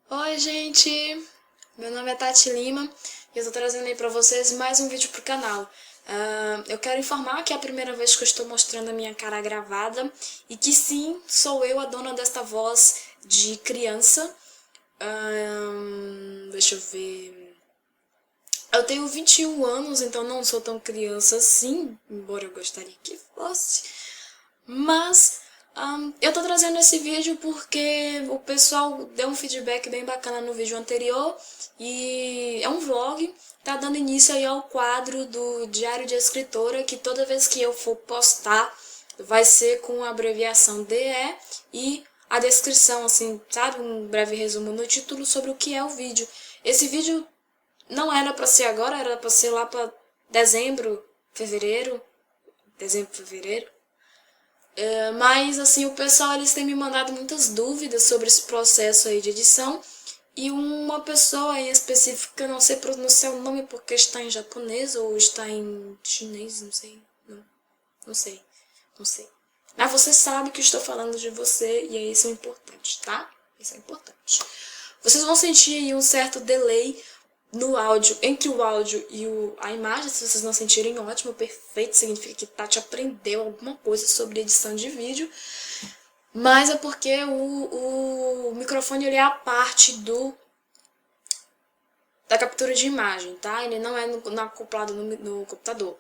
Oi, gente! Meu nome é Tati Lima e eu tô trazendo aí pra vocês mais um vídeo pro canal. Eu quero informar que é a primeira vez que eu estou mostrando a minha cara gravada e que sim, sou eu a dona desta voz de criança. Deixa eu ver. Eu tenho 21 anos, então não sou tão criança assim, embora eu gostaria que fosse. Mas eu tô trazendo esse vídeo porque o pessoal deu um feedback bem bacana no vídeo anterior e é um vlog, tá dando início aí ao quadro do Diário de Escritora, que toda vez que eu for postar vai ser com a abreviação DE e a descrição, assim, sabe? Um breve resumo no título sobre o que é o vídeo. Esse vídeo não era pra ser agora, era pra ser lá pra dezembro, fevereiro, fevereiro. Mas, assim, o pessoal eles têm me mandado muitas dúvidas sobre esse processo aí de edição. E uma pessoa em específico, eu não sei pronunciar o nome porque está em japonês ou está em chinês, não sei. Não sei. Não sei. Mas você sabe que eu estou falando de você e isso é importante, tá? Isso é importante. Vocês vão sentir aí um certo delay no áudio, entre o áudio e a imagem. Se vocês não sentirem, ótimo, perfeito, significa que Tati aprendeu alguma coisa sobre edição de vídeo. Mas é porque o microfone ele é a parte da captura de imagem, tá? Ele não é acoplado no computador.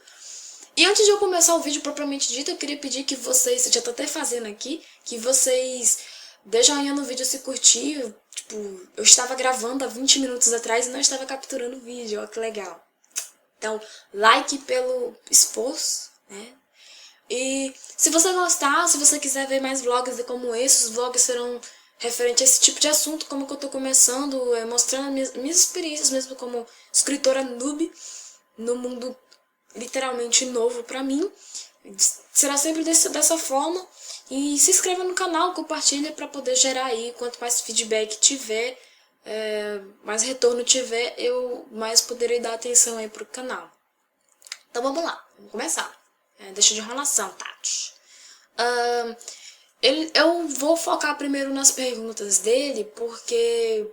E antes de eu começar o vídeo propriamente dito, eu queria pedir que vocês, já tô até fazendo aqui, que vocês deixem joinha no vídeo se curtir. Tipo, eu estava gravando há 20 minutos atrás e não estava capturando o vídeo, ó que legal. Então, like pelo esforço, né? E se você gostar, se você quiser ver mais vlogs como esse, os vlogs serão referentes a esse tipo de assunto, como que eu tô começando, mostrando minhas experiências mesmo como escritora noob no mundo literalmente novo pra mim. Será sempre dessa forma. E se inscreva no canal, compartilha para poder gerar aí. Quanto mais feedback tiver, mais retorno tiver, eu mais poderei dar atenção aí pro canal. Então vamos lá, vamos começar. Deixa de enrolação, Tati. Eu vou focar primeiro nas perguntas dele, porque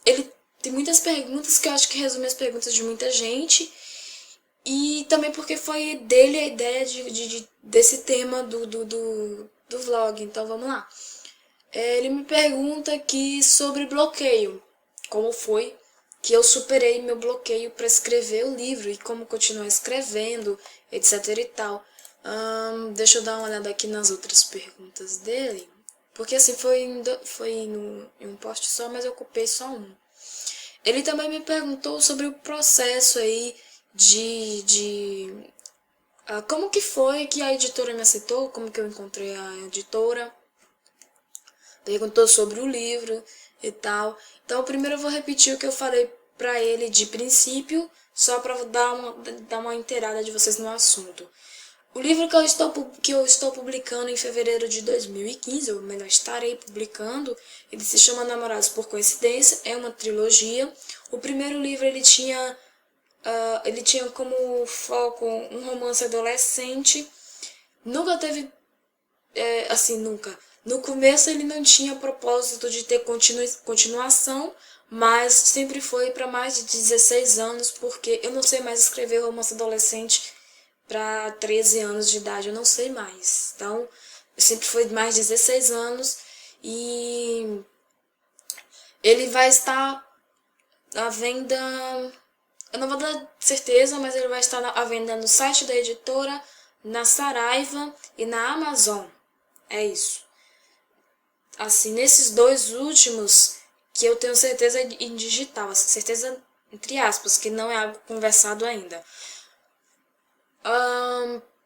ele tem muitas perguntas que eu acho que resume as perguntas de muita gente. E também porque foi dele a ideia desse tema do vlog. Então vamos lá. Ele me pergunta aqui sobre bloqueio. Como foi que eu superei meu bloqueio para escrever o livro e como continuar escrevendo, etc e tal. Deixa eu dar uma olhada aqui nas outras perguntas dele. Porque assim, foi em um post só, mas eu ocupei só um. Ele também me perguntou sobre o processo aí como que foi que a editora me aceitou, como que eu encontrei a editora. Perguntou sobre o livro e tal. Então, primeiro eu vou repetir o que eu falei pra ele de princípio, só pra dar uma inteirada de vocês no assunto. O livro que eu estou publicando em fevereiro de 2015, ou melhor, estarei publicando, ele se chama Namorados por Coincidência, é uma trilogia. O primeiro livro ele tinha como foco um romance adolescente. Nunca teve, assim, nunca. No começo ele não tinha propósito de ter continuação, mas sempre foi para mais de 16 anos, porque eu não sei mais escrever romance adolescente para 13 anos de idade, eu não sei mais. Então, sempre foi mais de 16 anos e ele vai estar à venda. Eu não vou dar certeza, mas ele vai estar à venda no site da editora, na Saraiva e na Amazon. É isso. Assim, nesses dois últimos, que eu tenho certeza em digital, assim, certeza entre aspas, que não é algo conversado ainda.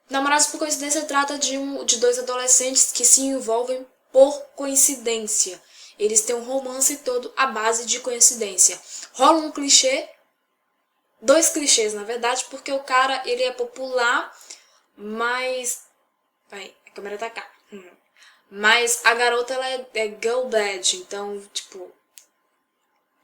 Namorados por Coincidência trata de dois adolescentes que se envolvem por coincidência. Eles têm um romance todo à base de coincidência. Rola um clichê, dois clichês na verdade, porque o cara ele é popular, mas... Peraí, a câmera tá cá. Mas a garota ela é girl bad, então, tipo,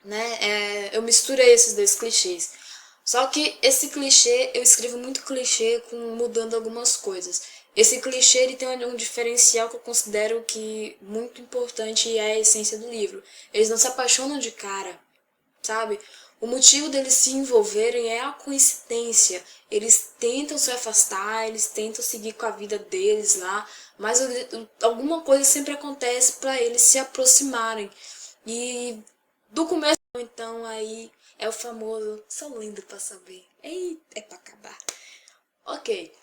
né? Eu misturei esses dois clichês. Só que esse clichê, eu escrevo muito clichê com mudando algumas coisas. Esse clichê ele tem um diferencial que eu considero que muito importante e é a essência do livro. Eles não se apaixonam de cara, sabe? O motivo deles se envolverem é a coincidência. Eles tentam se afastar, eles tentam seguir com a vida deles lá, mas alguma coisa sempre acontece para eles se aproximarem. E do começo, então, aí é o famoso sou lindo pra saber. Ei, é pra acabar. Ok.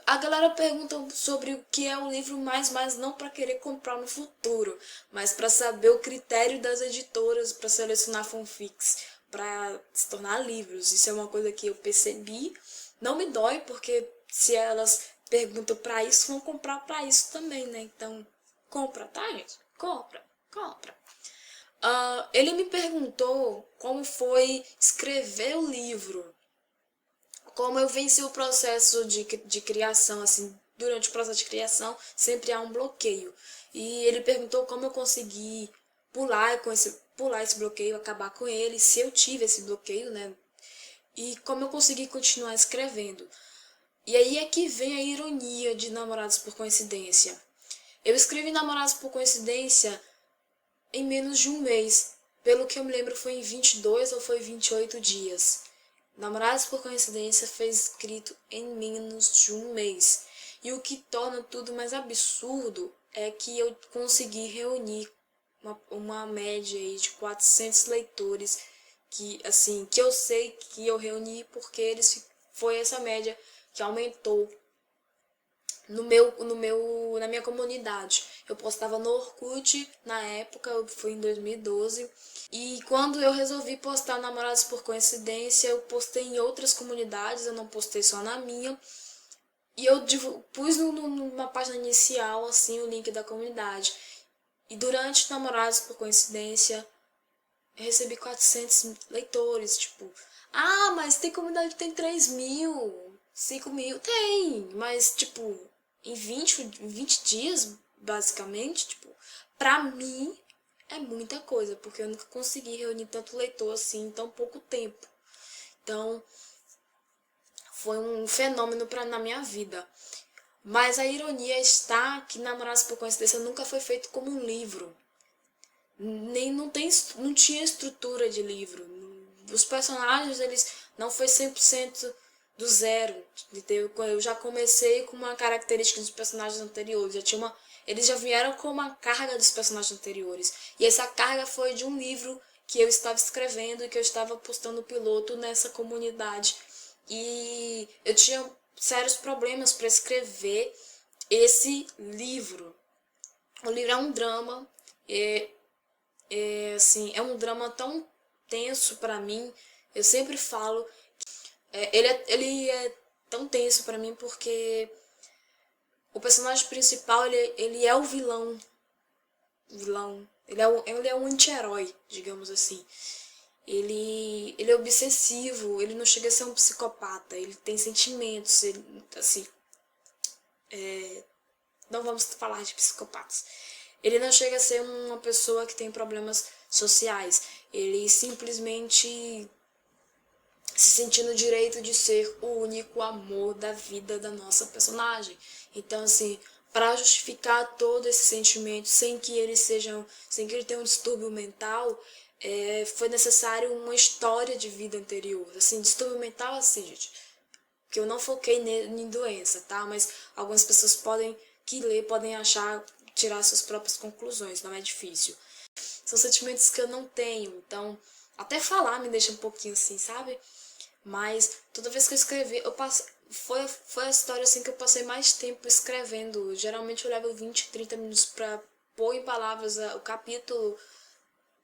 A galera pergunta sobre o que é o livro mais não para querer comprar no futuro, mas para saber o critério das editoras para selecionar fanfics, para se tornar livros. Isso é uma coisa que eu percebi. Não me dói, porque se elas perguntam para isso, vão comprar para isso também, né? Então, compra, tá, gente? Compra, compra. Ele me perguntou como foi escrever o livro, como eu venci o processo de criação, assim, durante o processo de criação, sempre há um bloqueio. E ele perguntou como eu consegui pular esse bloqueio, acabar com ele, se eu tive esse bloqueio, né? E como eu consegui continuar escrevendo. E aí é que vem a ironia de Namorados por Coincidência. Eu escrevi Namorados por Coincidência em menos de um mês. Pelo que eu me lembro, foi em 22 ou foi 28 dias. Namorados por Coincidência foi escrito em menos de um mês. E o que torna tudo mais absurdo é que eu consegui reunir uma média aí de 400 leitores que, assim, que eu sei que eu reuni porque foi essa média que aumentou na minha comunidade. Eu postava no Orkut, na época, eu fui em 2012, e quando eu resolvi postar Namorados por Coincidência, eu postei em outras comunidades, eu não postei só na minha, e eu pus numa página inicial, assim, o link da comunidade. E durante Namorados por Coincidência, eu recebi 400 leitores, tipo, mas tem comunidade que tem 3.000, 5.000, tem, mas, tipo, em 20 dias, basicamente, tipo, pra mim é muita coisa, porque eu nunca consegui reunir tanto leitor assim em tão pouco tempo. Então, foi um fenômeno na minha vida. Mas a ironia está que Namorados por Coincidência nunca foi feito como um livro. Nem não tinha estrutura de livro. Os personagens, eles não foi 100% do zero, entendeu? Eu já comecei com uma característica dos personagens anteriores, eles já vieram com uma carga dos personagens anteriores. E essa carga foi de um livro que eu estava escrevendo e que eu estava postando o piloto nessa comunidade. E eu tinha sérios problemas para escrever esse livro. O livro é um drama, assim, é um drama tão tenso pra mim. Eu sempre falo, ele é tão tenso pra mim porque o personagem principal, ele é o vilão. Ele é um anti-herói, digamos assim. Ele é obsessivo, ele não chega a ser um psicopata, ele tem sentimentos, assim, não vamos falar de psicopatas. Ele não chega a ser uma pessoa que tem problemas sociais. Ele simplesmente se sentindo o direito de ser o único amor da vida da nossa personagem. Então, assim, para justificar todo esse sentimento sem que ele tenha um distúrbio mental, foi necessário uma história de vida anterior. Assim, distúrbio mental, assim, gente, que eu não foquei em doença, tá? Mas algumas pessoas podem achar, tirar suas próprias conclusões, não é difícil. São sentimentos que eu não tenho, então até falar me deixa um pouquinho assim, sabe? Mas toda vez que eu escrevi, foi a história assim que eu passei mais tempo escrevendo. Geralmente eu levo 20, 30 minutos pra pôr em palavras o capítulo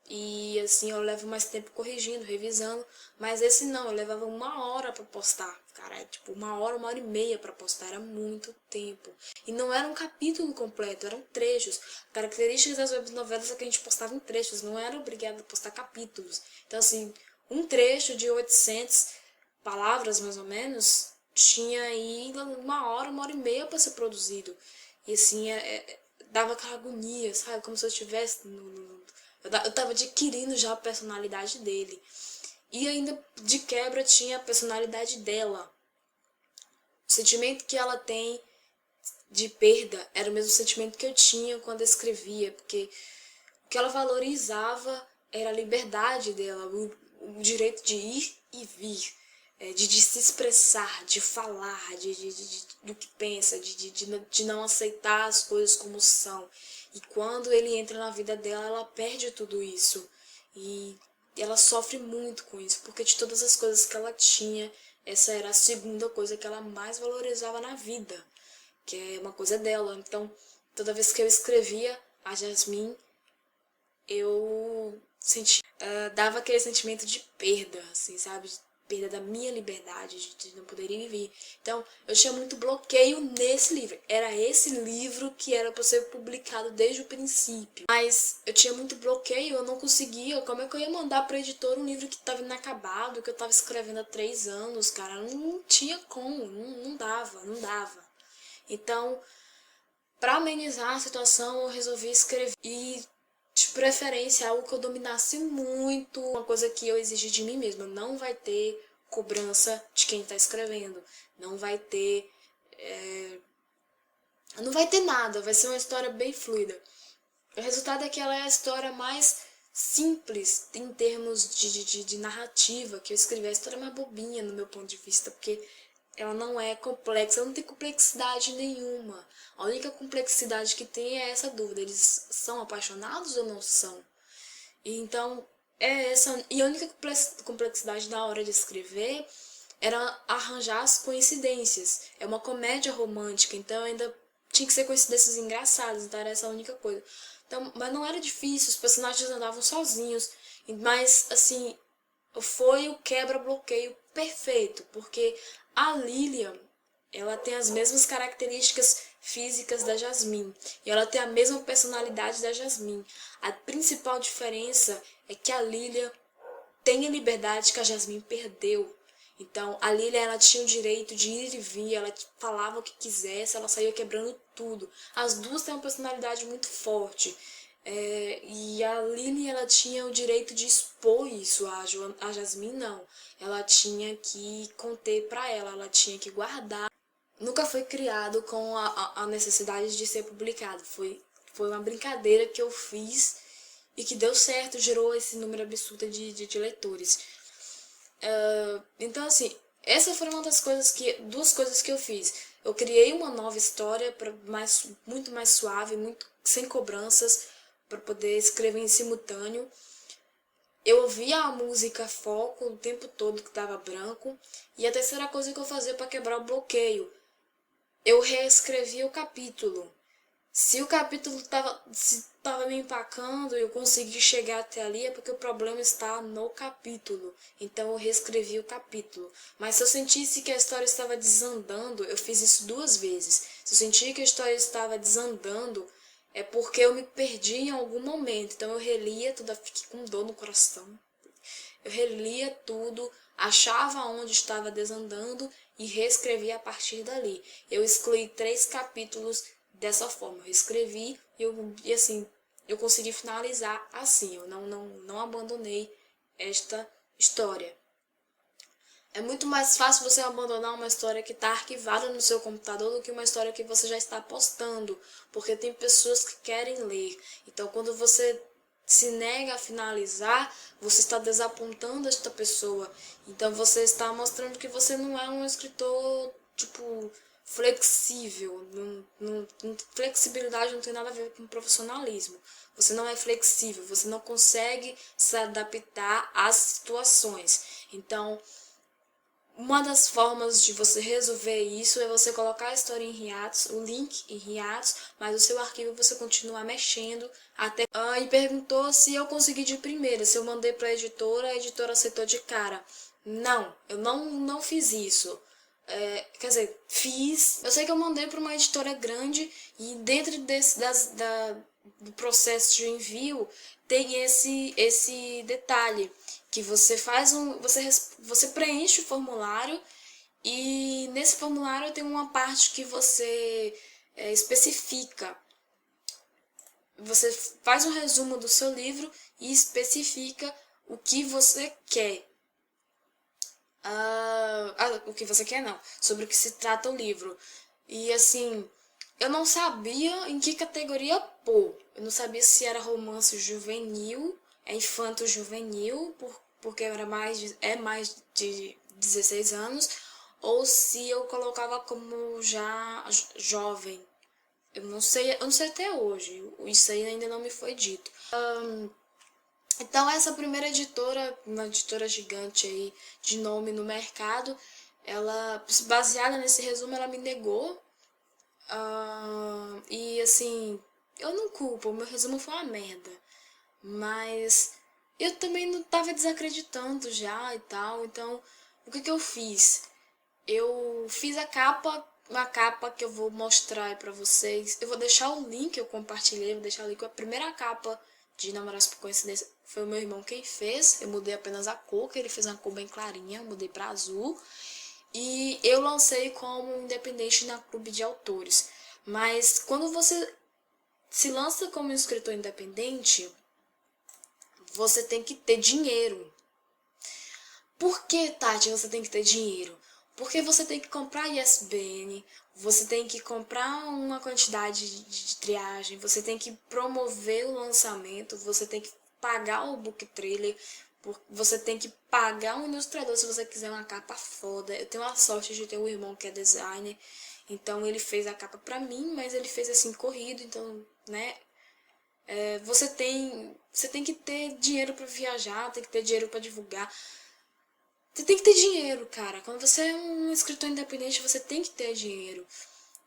e assim eu levo mais tempo corrigindo, revisando, mas esse não, eu levava 1 hora pra postar, cara, tipo 1 hora e meia pra postar, era muito tempo. E não era um capítulo completo, eram trechos. Características das webnovelas é que a gente postava em trechos, não era obrigado a postar capítulos. Então assim, um trecho de 800 palavras mais ou menos, tinha aí 1 hora e meia pra ser produzido. E assim, dava aquela agonia, sabe? Como se eu estivesse eu tava adquirindo já a personalidade dele. E ainda de quebra tinha a personalidade dela. O sentimento que ela tem de perda era o mesmo sentimento que eu tinha quando eu escrevia, porque o que ela valorizava era a liberdade dela, o direito de ir e vir, de se expressar, de falar, do que pensa, de não aceitar as coisas como são. E quando ele entra na vida dela, ela perde tudo isso. E ela sofre muito com isso, porque de todas as coisas que ela tinha, essa era a segunda coisa que ela mais valorizava na vida, que é uma coisa dela. Então, toda vez que eu escrevia a Jasmine, eu dava aquele sentimento de perda, assim, sabe? De perda da minha liberdade, de não poder ir e vir. Então, eu tinha muito bloqueio nesse livro. Era esse livro que era para ser publicado desde o princípio. Mas eu tinha muito bloqueio, eu não conseguia. Como é que eu ia mandar para editor um livro que estava inacabado, que eu estava escrevendo há 3 anos, cara? Não tinha como, não dava. Então, para amenizar a situação, eu resolvi escrever. E de preferência algo que eu dominasse muito, uma coisa que eu exigi de mim mesma. Não vai ter cobrança de quem está escrevendo, não vai ter não vai ter nada, vai ser uma história bem fluida. O resultado é que ela é a história mais simples em termos de narrativa que eu escrevi. A história mais bobinha no meu ponto de vista, porque ela não é complexa, ela não tem complexidade nenhuma. A única complexidade que tem é essa dúvida: eles são apaixonados ou não são? E então, é essa. E a única complexidade na hora de escrever era arranjar as coincidências. É uma comédia romântica, então ainda tinha que ser coincidências engraçadas, então era essa a única coisa. Então, mas não era difícil, os personagens andavam sozinhos, mas assim, foi o quebra-bloqueio perfeito, porque a Lilian, ela tem as mesmas características físicas da Jasmine e ela tem a mesma personalidade da Jasmine. A principal diferença é que a Lilian tem a liberdade que a Jasmine perdeu. Então, a Lilian, ela tinha o direito de ir e vir, ela falava o que quisesse, ela saía quebrando tudo. As duas têm uma personalidade muito forte. E a Lily, ela tinha o direito de expor isso, a Jasmine não. Ela tinha que conter pra ela tinha que guardar. Nunca foi criado com a necessidade de ser publicado. Foi uma brincadeira que eu fiz e que deu certo, gerou esse número absurdo de leitores. Então, assim, essa foi uma das duas coisas que eu fiz. Eu criei uma nova história muito mais suave, muito sem cobranças, para poder escrever em simultâneo. Eu ouvia a música foco o tempo todo que estava branco. E a terceira coisa que eu fazia para quebrar o bloqueio, eu reescrevia o capítulo. Se o capítulo estava me empacando e eu consegui chegar até ali, é porque o problema está no capítulo. Então eu reescrevi o capítulo. Mas se eu sentisse que a história estava desandando, eu fiz isso 2 vezes. Se eu sentia que a história estava desandando, é porque eu me perdi em algum momento. Então eu relia tudo, fiquei com dor no coração. Eu relia tudo, achava onde estava desandando e reescrevia a partir dali. Eu excluí 3 capítulos dessa forma. Eu escrevi e assim, eu consegui finalizar assim. Eu não abandonei esta história. É muito mais fácil você abandonar uma história que está arquivada no seu computador do que uma história que você já está postando, porque tem pessoas que querem ler. Então, quando você se nega a finalizar, você está desapontando esta pessoa. Então, você está mostrando que você não é um escritor, tipo, flexível. Flexibilidade não tem nada a ver com profissionalismo. Você não é flexível, você não consegue se adaptar às situações. Então, uma das formas de você resolver isso é você colocar a história em hiatus, o link em hiatus, mas o seu arquivo você continuar mexendo até... E perguntou se eu consegui de primeira, se eu mandei para a editora aceitou de cara. Não, eu não fiz isso. Quer dizer, fiz... Eu sei que eu mandei para uma editora grande e dentro do processo de envio tem esse detalhe que você faz você preenche o formulário e nesse formulário tem uma parte que você especifica. Você faz um resumo do seu livro e especifica o que você quer. O que você quer não, sobre o que se trata o livro. E assim, Eu não sabia em que categoria pôr. Eu não sabia se era romance juvenil, infanto-juvenil, porque é mais de 16 anos, ou se eu colocava como já jovem. Eu não sei até hoje. Isso aí ainda não me foi dito. Então essa primeira editora, uma editora gigante aí de nome no mercado, ela, baseada nesse resumo, ela me negou. E assim, eu não culpo, o meu resumo foi uma merda. Mas eu também não tava desacreditando já e tal. Então, o que que eu fiz? Eu fiz a capa, uma capa que eu vou mostrar aí pra vocês. Eu vou deixar o link, eu compartilhei, vou deixar o link. A primeira capa de Namorados por Coincidência foi o meu irmão quem fez. Eu mudei apenas a cor, que ele fez uma cor bem clarinha, eu mudei pra azul. E eu lancei como independente na Clube de Autores. Mas quando você se lança como escritor independente, você tem que ter dinheiro. Por que, Tati, você tem que ter dinheiro? Porque você tem que comprar ISBN, você tem que comprar uma quantidade de triagem, você tem que promover o lançamento, você tem que pagar o book trailer, você tem que pagar um ilustrador se você quiser uma capa foda. Eu tenho a sorte de ter um irmão que é designer, então ele fez a capa pra mim, mas ele fez assim corrido, então, né? Você tem que ter dinheiro pra viajar, tem que ter dinheiro pra divulgar. Você tem que ter dinheiro, cara. Quando você é um escritor independente, você tem que ter dinheiro.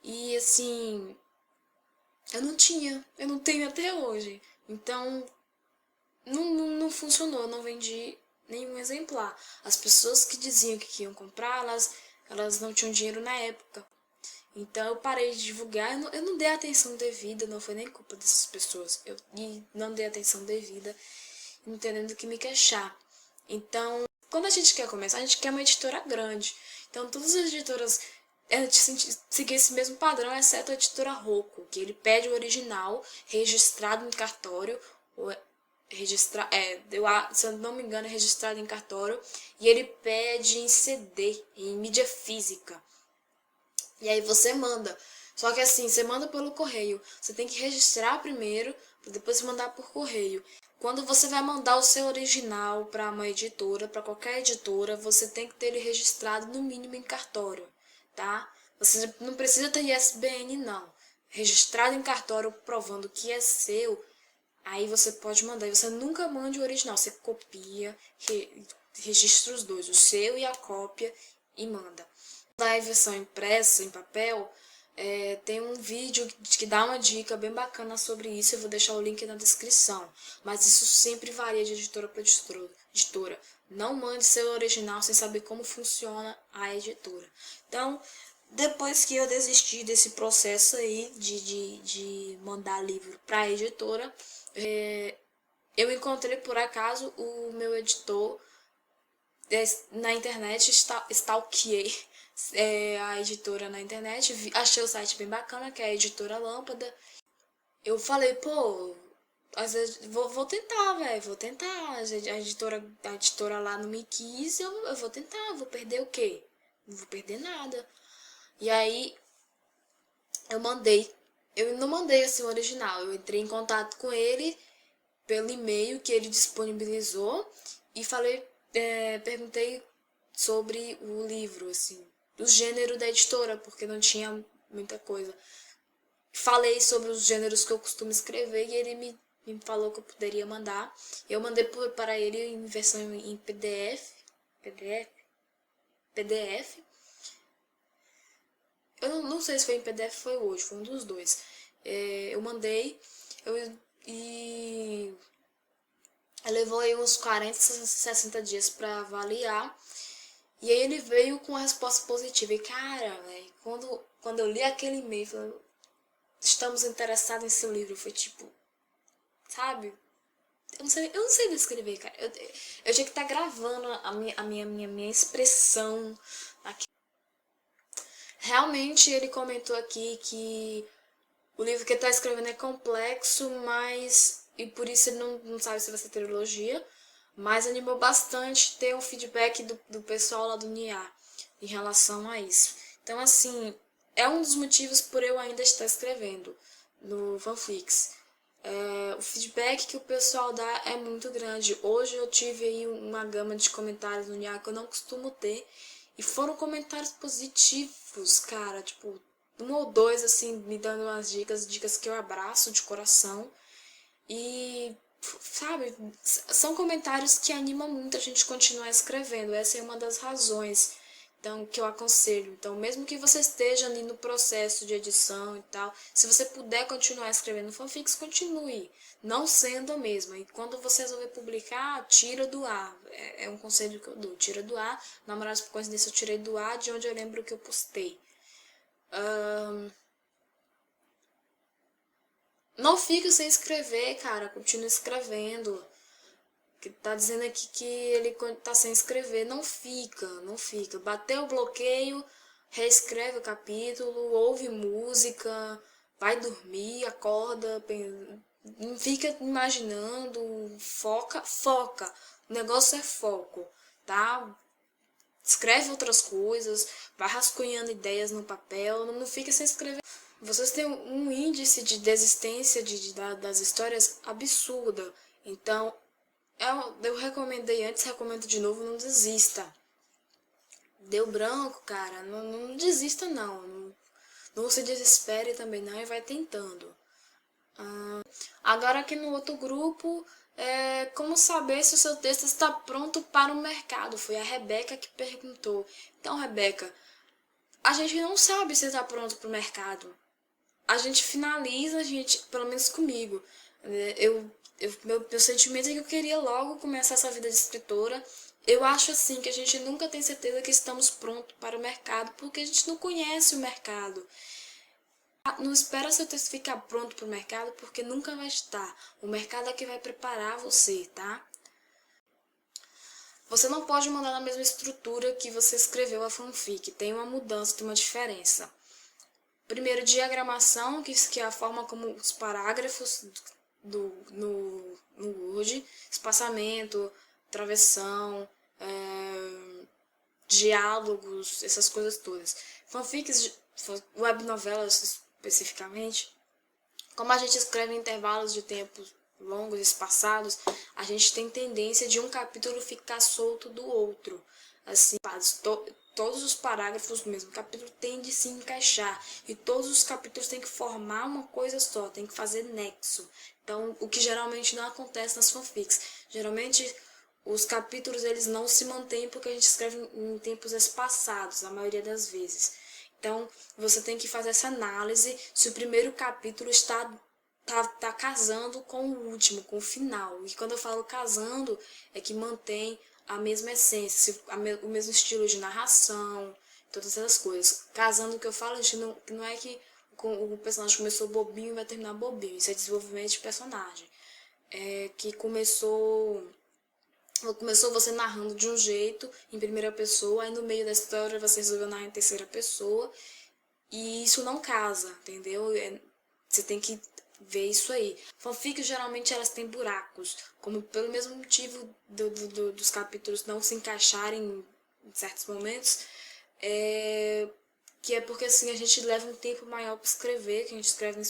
E assim, eu não tenho até hoje. Então, não funcionou, eu não vendi nenhum exemplar. As pessoas que diziam que iam comprar, elas não tinham dinheiro na época. Então eu parei de divulgar, eu não dei atenção devida, não foi nem culpa dessas pessoas. E não dei atenção devida, entendendo que me queixar. Então, quando a gente quer começar, a gente quer uma editora grande. Então, todas as editoras seguir esse mesmo padrão, exceto a editora Rocco, que ele pede o original registrado em cartório, se eu não me engano, é registrado em cartório, e ele pede em CD, em mídia física. E aí você manda. Só que assim, você manda pelo correio. Você tem que registrar primeiro, para depois mandar por correio. Quando você vai mandar o seu original para uma editora, para qualquer editora, você tem que ter ele registrado no mínimo em cartório, tá? Você não precisa ter ISBN, não. Registrado em cartório provando que é seu, aí você pode mandar. E você nunca mande o original, você copia, registra os dois, o seu e a cópia, e manda. Da versão impressa, em papel, tem um vídeo que dá uma dica bem bacana sobre isso, eu vou deixar o link na descrição. Mas isso sempre varia de editora para editora. Não mande seu original sem saber como funciona a editora. Então, depois que eu desisti desse processo aí de mandar livro para a editora, eu encontrei por acaso o meu editor na internet, stalkeei a editora na internet, achei o site bem bacana, que é a Editora Lâmpada. Eu falei, pô, às vezes vou tentar, velho, vou tentar. A editora lá não me quis, eu vou tentar, vou perder o quê? Não vou perder nada. E aí eu mandei. Eu não mandei assim o original, eu entrei em contato com ele pelo e-mail que ele disponibilizou e perguntei sobre o livro, assim, do gênero da editora, porque não tinha muita coisa. Falei sobre os gêneros que eu costumo escrever e ele me falou que eu poderia mandar. Eu mandei para ele em versão em PDF. PDF. Eu não sei se foi em PDF ou foi hoje, foi um dos dois. Eu mandei e levou aí uns 40, 60 dias para avaliar. E aí ele veio com a resposta positiva. E cara, velho, quando eu li aquele e-mail, falando, estamos interessados em seu livro, foi tipo, sabe? Eu não sei descrever, cara. Eu tinha que estar gravando a minha expressão aqui. Realmente ele comentou aqui que o livro que ele tá escrevendo é complexo, mas. E por isso ele não sabe se vai ser trilogia. Mas animou bastante ter um feedback do pessoal lá do NIA em relação a isso. Então, assim, é um dos motivos por eu ainda estar escrevendo no Fanfics. O feedback que o pessoal dá é muito grande. Hoje eu tive aí uma gama de comentários no Nia que eu não costumo ter. E foram comentários positivos, cara. Tipo, um ou dois, assim, me dando umas dicas que eu abraço de coração. E, sabe, são comentários que animam muito a gente continuar escrevendo. Essa é uma das razões, então, que eu aconselho. Então, mesmo que você esteja ali no processo de edição e tal, se você puder continuar escrevendo fanfics, continue. Não sendo a mesma. E quando você resolver publicar, tira do ar. É um conselho que eu dou. Tira do ar. Namorados por coincidência, eu tirei do ar de onde eu lembro que eu postei. Não fica sem escrever, cara. Continua escrevendo. Que tá dizendo aqui que ele tá sem escrever. Não fica, não fica. Bateu o bloqueio, reescreve o capítulo, ouve música, vai dormir, acorda, não fica imaginando, foca, foca. O negócio é foco, tá? Escreve outras coisas, vai rascunhando ideias no papel, não fica sem escrever. Vocês têm um índice de desistência das histórias absurda. Então, eu recomendei antes, recomendo de novo, não desista. Deu branco, cara, não desista não. Não se desespere também não e vai tentando. Agora aqui no outro grupo, como saber se o seu texto está pronto para o mercado? Foi a Rebeca que perguntou. Então, Rebeca, a gente não sabe se está pronto para o mercado. A gente finaliza, pelo menos comigo, meu sentimento é que eu queria logo começar essa vida de escritora. Eu acho assim que a gente nunca tem certeza que estamos prontos para o mercado, porque a gente não conhece o mercado. Não espera seu texto ficar pronto para o mercado, porque nunca vai estar. O mercado é que vai preparar você, tá? Você não pode mandar na mesma estrutura que você escreveu a fanfic. Tem uma mudança, tem uma diferença. Primeiro, diagramação, que é a forma como os parágrafos no Word, espaçamento, travessão, diálogos, essas coisas todas. Fanfics, webnovelas especificamente, como a gente escreve em intervalos de tempo longos, espaçados, a gente tem tendência de um capítulo ficar solto do outro. Assim, todos os parágrafos do mesmo capítulo têm de se encaixar. E todos os capítulos têm que formar uma coisa só, tem que fazer nexo. Então, o que geralmente não acontece nas fanfics. Geralmente, os capítulos eles não se mantêm porque a gente escreve em tempos espaçados, a maioria das vezes. Então, você tem que fazer essa análise se o primeiro capítulo tá casando com o último, com o final. E quando eu falo casando, é que mantém a mesma essência, o mesmo estilo de narração, todas essas coisas. Casando, o que eu falo, a gente não é que o personagem começou bobinho e vai terminar bobinho. Isso é desenvolvimento de personagem. Que começou você narrando de um jeito, em primeira pessoa, aí no meio da história você resolveu narrar em terceira pessoa, e isso não casa, entendeu? Você tem que ver isso aí. Fanfics geralmente elas têm buracos, como pelo mesmo motivo dos capítulos não se encaixarem em certos momentos, que é porque assim a gente leva um tempo maior para escrever, que a gente escreve em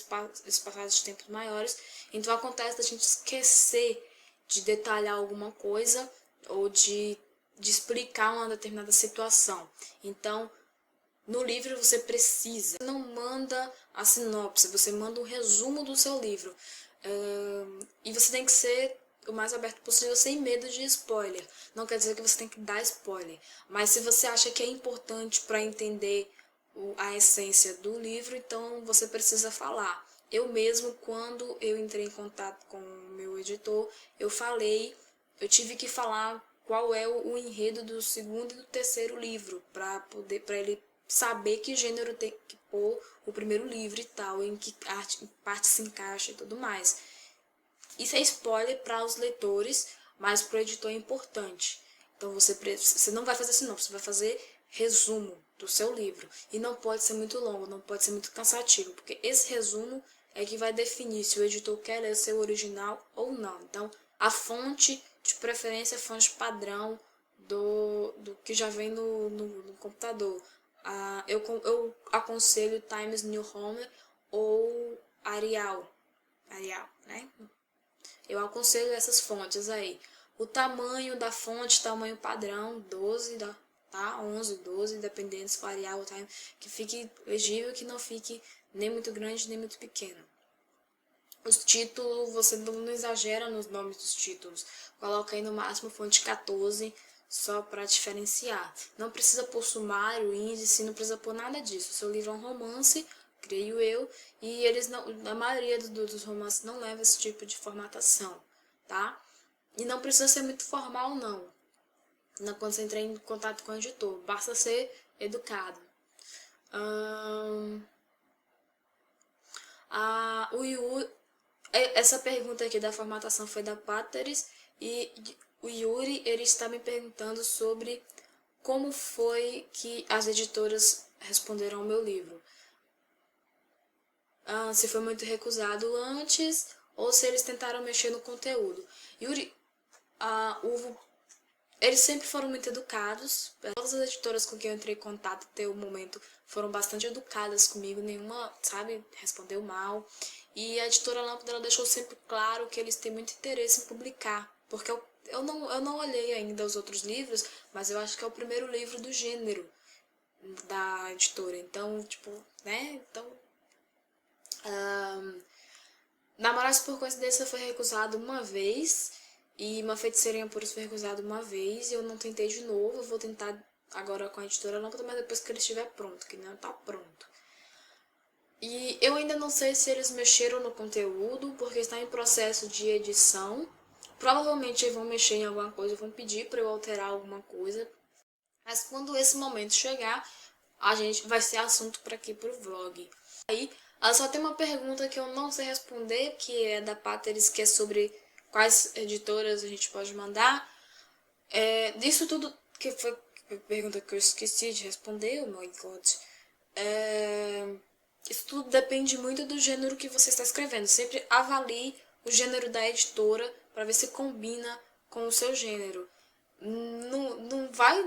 espaçados de tempos maiores, então acontece da gente esquecer de detalhar alguma coisa ou de explicar uma determinada situação. Então, no livro você precisa, não manda a sinopse, você manda um resumo do seu livro. E você tem que ser o mais aberto possível, sem medo de spoiler. Não quer dizer que você tem que dar spoiler, mas se você acha que é importante para entender a essência do livro, então você precisa falar. Eu mesmo, quando eu entrei em contato com o meu editor, eu tive que falar qual é o enredo do segundo e do terceiro livro, para ele saber que gênero tem que pôr o primeiro livro e tal, em que parte se encaixa e tudo mais. Isso é spoiler para os leitores, mas para o editor é importante. Então você não vai fazer sinopse, você vai fazer resumo do seu livro. E não pode ser muito longo, não pode ser muito cansativo, porque esse resumo é que vai definir se o editor quer ler o seu original ou não. Então, a fonte, de preferência, fonte padrão do que já vem no computador. eu aconselho Times New Roman ou Arial, né? Eu aconselho essas fontes aí. O tamanho da fonte, tamanho padrão, 12, tá? 11, 12, dependendo se for Arial ou Time, que fique legível, que não fique nem muito grande, nem muito pequeno. Os títulos, você não exagera nos nomes dos títulos. Coloca aí no máximo fonte 14, só para diferenciar. Não precisa pôr sumário, índice, não precisa pôr nada disso. O seu livro é um romance, creio eu, e eles não, a maioria dos romances não leva esse tipo de formatação, tá? E não precisa ser muito formal, não. Quando você entrar em contato com o editor, basta ser educado. O Yuri, essa pergunta aqui da formatação foi da Pateris, e o Yuri, ele está me perguntando sobre como foi que as editoras responderam ao meu livro. Se foi muito recusado antes, ou se eles tentaram mexer no conteúdo. Yuri, eles sempre foram muito educados. Todas as editoras com quem eu entrei em contato até o momento foram bastante educadas comigo. Nenhuma, sabe, respondeu mal. E a editora Lâmpada, ela deixou sempre claro que eles têm muito interesse em publicar. Porque eu não olhei ainda os outros livros, mas eu acho que é o primeiro livro do gênero da editora. Então, tipo, né? Então, Namorados por Coincidência foi recusado uma vez. E Uma Feiticeira em Apuros foi recusado uma vez. E eu não tentei de novo. Eu vou tentar agora com a editora Lâmpada, mas depois que ele estiver pronto, que não tá pronto. E eu ainda não sei se eles mexeram no conteúdo, porque está em processo de edição. Provavelmente eles vão mexer em alguma coisa, vão pedir para eu alterar alguma coisa. Mas quando esse momento chegar, a gente vai ser assunto para aqui pro vlog. Aí, ela só tem uma pergunta que eu não sei responder, que é da Pateris, que é sobre quais editoras a gente pode mandar. Disso tudo, que foi a pergunta que eu esqueci de responder, oh my god. Isso tudo depende muito do gênero que você está escrevendo. Sempre avalie o gênero da editora para ver se combina com o seu gênero. Não vai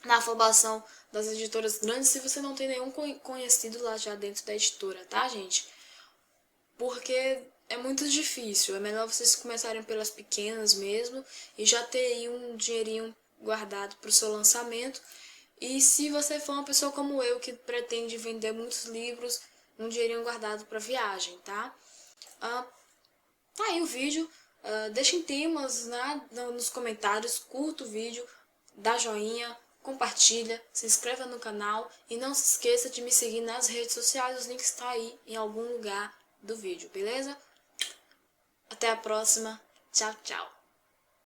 na afobação das editoras grandes se você não tem nenhum conhecido lá já dentro da editora, tá, gente? Porque é muito difícil. É melhor vocês começarem pelas pequenas mesmo e já ter aí um dinheirinho guardado para o seu lançamento. E se você for uma pessoa como eu, que pretende vender muitos livros, um dinheirinho guardado para viagem, tá? Tá aí o vídeo. Deixem temas, né, nos comentários, curta o vídeo, dá joinha, compartilha, se inscreva no canal e não se esqueça de me seguir nas redes sociais, os links estão aí em algum lugar do vídeo, beleza? Até a próxima, tchau, tchau!